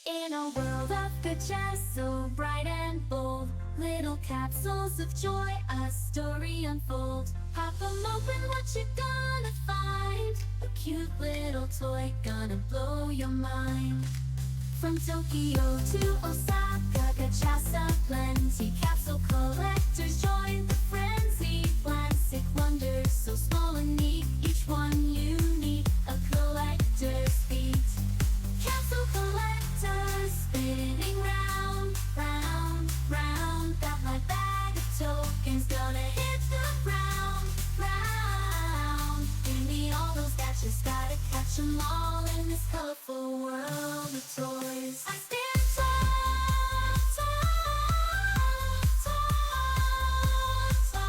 In a world of Gacha, so bright and bold, little capsules of joy, a story unfold. Pop 'em open, what you gonna find? A cute little toy gonna blow your mind. From Tokyo to Osaka, Gachasa plenty. Capsule collectors join the frenzy. Plastic wonders, so small and neat, each one unique, a collector's feat. Capsule collectors spinning round, round, round. Got my bag of tokens, gonna hit the ground, round. Give me all those gadgets, gotta catch 'em all in this colorful world of toys. I stand tall, tall, tall, tall.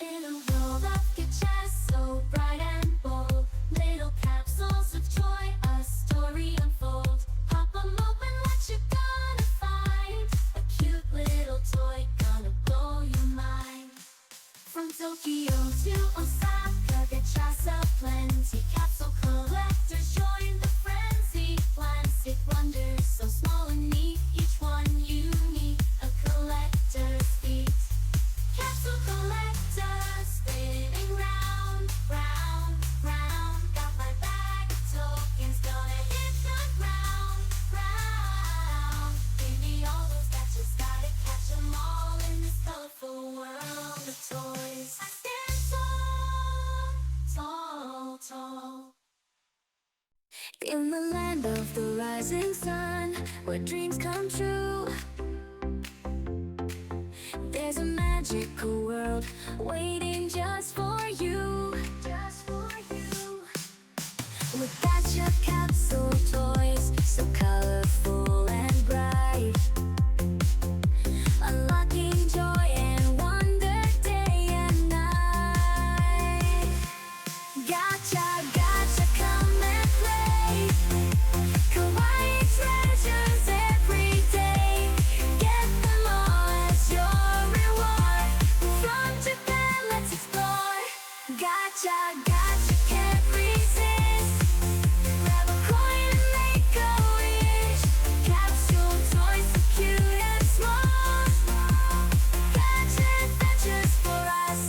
In a world of Gacha, so bright and bold, little capsules of joy, a story unfold. Pop 'em open, what you gonna find? A cute little toy gonna blow your mind. From Tokyo to Osaka, Gachasa plenty. Capsule collectors join the frenzy. Plastic wonders, so small and neat, each one unique, a collector's feat. Capsule collectors spinning round, round, round. Got my bag of tokens, gonna hit the ground, round. Give me all those gadgets, gotta catch 'em all in this colorful world of toys. I stand tall, tall, tall. In the land of the rising sun, where dreams come true, there's a magical world waiting just for you. Just for you. With Gacha capsule toys, so colorful and bright, unlocking joy and wonder day and night. Gacha, gacha, come and play. Kawaii treasures every day. Get them all as your reward. From Japan, let's explore. Gacha, gacha, can't resist. Grab a coin and make a wish. Capsule toys, so cute and small. Gacha adventures for us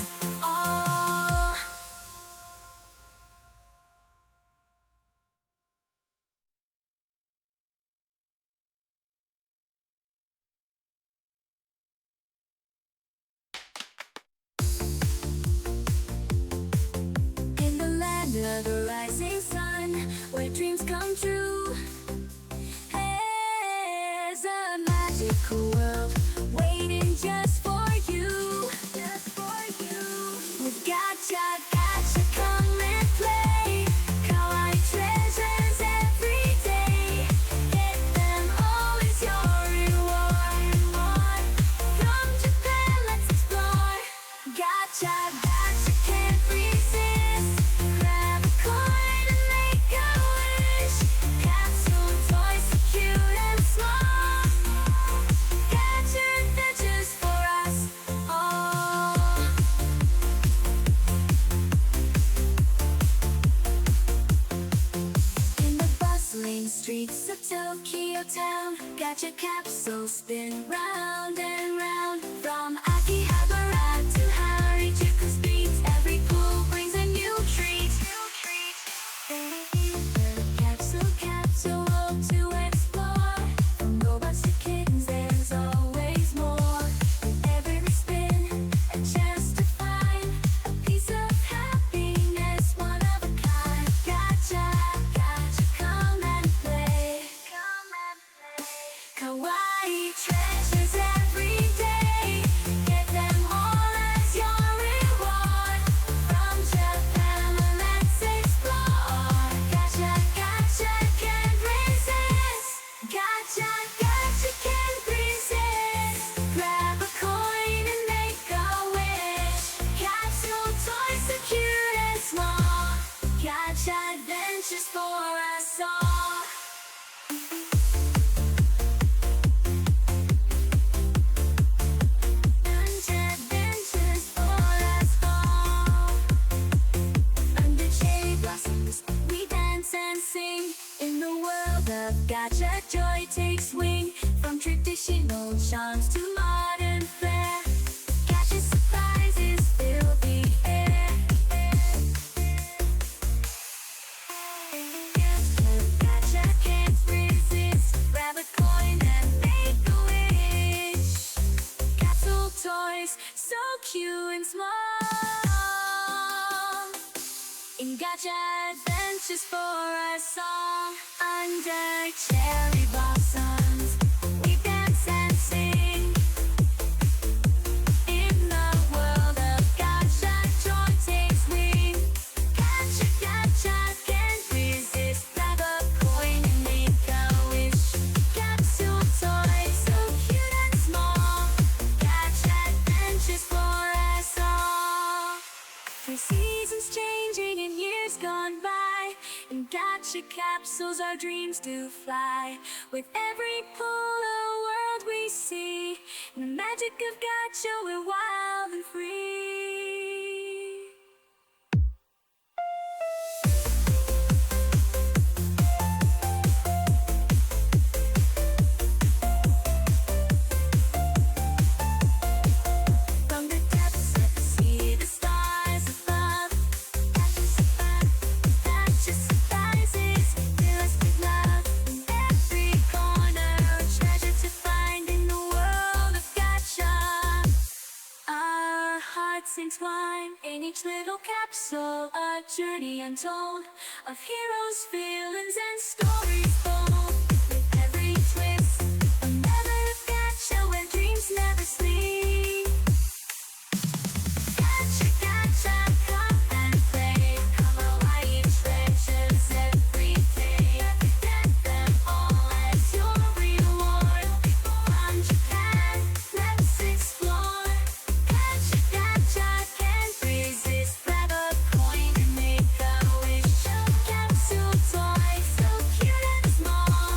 all. In the land of the rising sun, where dreams come true, there's a magical world waiting just for you. Just for you. With Gacha, gacha, come and play. Kawaii treasures every day. Get them all is your reward. From Japan, let's explore. Gacha, gacha, can't resist. Grab a coin and make a wish. Capsule toys, so cute and small. Gacha adventures for us all. In the bustling streets of Tokyo town, Gacha capsules spin round and round. From Akihabara to Harajuku streets, every pool brings a new treat. Capsule, capsule, world to explore. From robots to kittens, there's always more. With every spin, a chance to find a piece of happiness, one of a kind. Gacha, gacha, come and play. Come and play. Kawaii treasures every day. Gacha joy takes wing, from traditional charms to modern flair. Gacha surprises fill the air. If the gacha can't resist, grab a coin and make a wish. Capsule toys, so cute and small. In Gacha adventures for us all. Under cherry blossoms, we dance and sing. In the world of Gacha, joy takes wing. Gacha, Gacha can't resist. Grab a coin and make a wish. Capsule toys, so cute and small. Gacha adventures for us all. Through seasons changing and years gone by, in Gacha capsules our dreams do fly. With every pull a world we see. In the magic of Gacha we're wild and free. From the depths of the sea, the stars above, Gacha surprises fill us with love. In every corner a treasure to find. In the world of Gacha, our hearts entwine. In each little capsule a journey untold, of heroes, villains and stories bold. With every twist a method of Gacha where dreams never sleep. Gacha, Gacha, come and play. Come Hawaii treasures every day. Get them all as your reward. From Japan, let's explore. Gacha, Gacha can't resist. Grab a coin and make a wish. Capsule toys, so cute and small.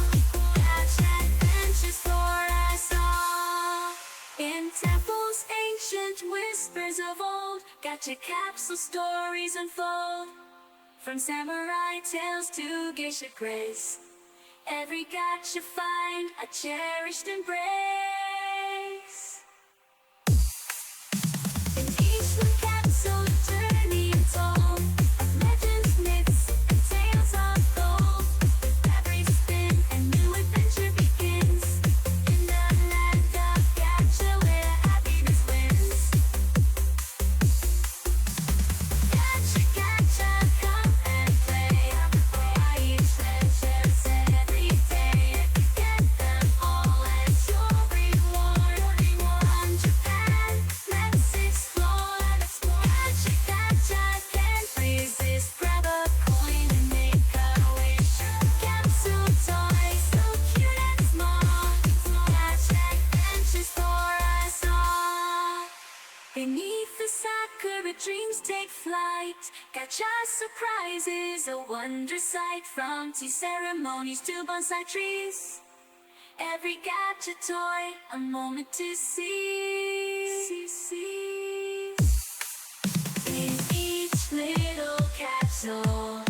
Gacha adventures for us all. In temples, ancient whispers of old, Gacha capsule stories unfold. From samurai tales to geisha grace, every Gacha find a cherished embrace. In each new capsule a journey untold, of legends, myths, and tales of gold. With every spin a new adventure begins. In the land of Gacha where happiness wins. Gacha, Gacha, come and play. Hawaii treasures every day. Get them all as your reward. From Japan, let's explore. Gacha, Gacha can't resist. Grab a coin and make a wish. Capsule toys, so cute and small. Gacha adventures for us all. Beneath the sakura dreams take flight. Gacha surprises a wondrous sight. From tea ceremonies to bonsai trees, every Gacha toy a moment to see. In each little capsule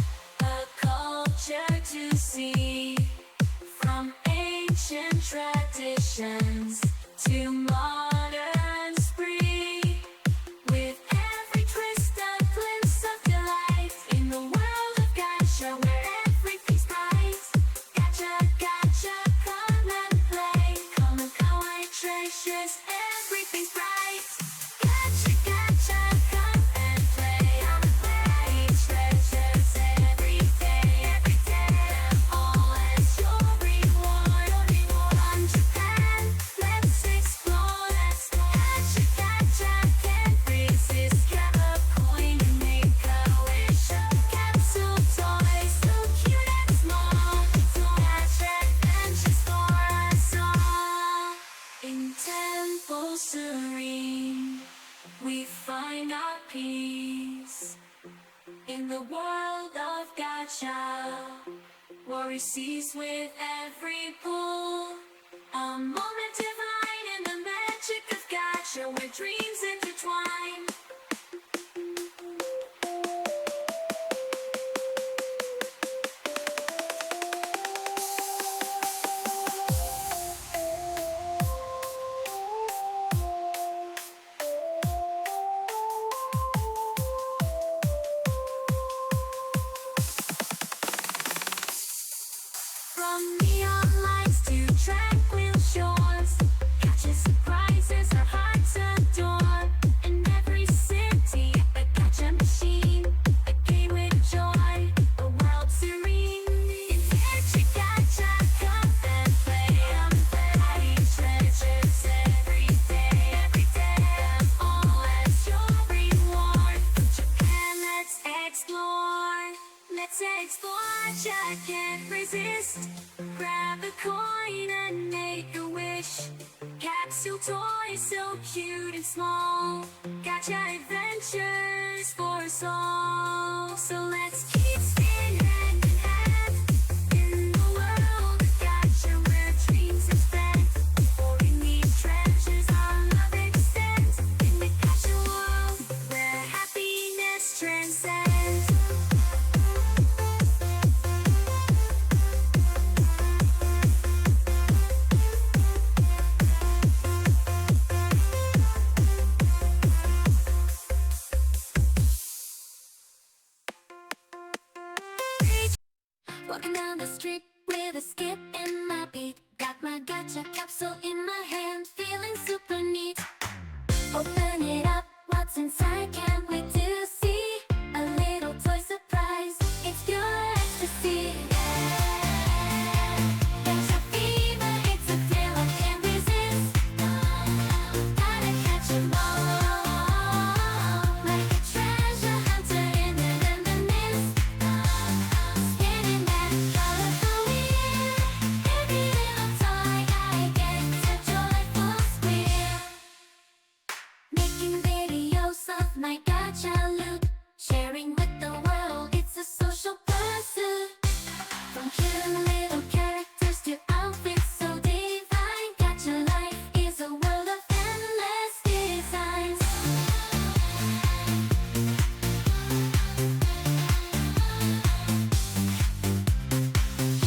a culture to see. From ancient traditions to modern spree. With every twist a glimpse of delight. In the world of Gacha where everything's bright. Gacha, Gacha, come and play. Come and kawaii treasures, everything's bright. Gacha, Gacha, come and play. Hawaii treasures every day. Them all as your reward. From Japan, let's explore. Gacha, Gacha can't resist. Grab a coin and make a wish. Capsule toys, so cute and small. Gacha adventures for us all. In temple serene, we find our peace. In the world of Gacha, worry cease with every pull. A moment divine in the magic of Gacha where dreams intertwine. From neon lights to tranquil shores, Gacha surprises are hard to adore. In every city, a Gacha machine, a game with joy, a world serene. Invent your Gacha, come and play. Hiding treasures every day, all as your reward. Japan, let's explore. Let's explore, I can't resist. Grab a coin and make a wish. Capsule toys so cute and small. Gacha adventures for us all. So let's keep spinning hand in hand in the world of Gacha where dreams expand. For we need treasures our love extends. In the Gacha world where happiness transcends. Walking down the street with a skip in my beat. Got my Gacha capsule in my hand, feeling super neat. Open it up, what's inside? Can't wait to see. A little toy surprise, it's pure ecstasy. Yeah. Gacha fever, it's a thrill I can't resist. Gotta catch 'em all, like a treasure hunter in the mist. Spinning that colorful wheel, every little toy I get's a joyful squeal. Making videos of my Gacha loot, sharing with the world, it's a social pursuit. From cute little characters to outfits so divine, Gacha life is a world of endless designs.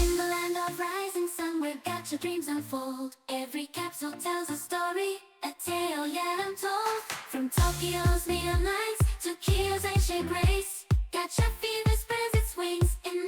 In the land of rising sun where Gacha dreams unfold, every capsule tells a story, a tale yet untold. From Tokyo's neon lights to Kyo's ancient grace, Gacha fever spreads its wings in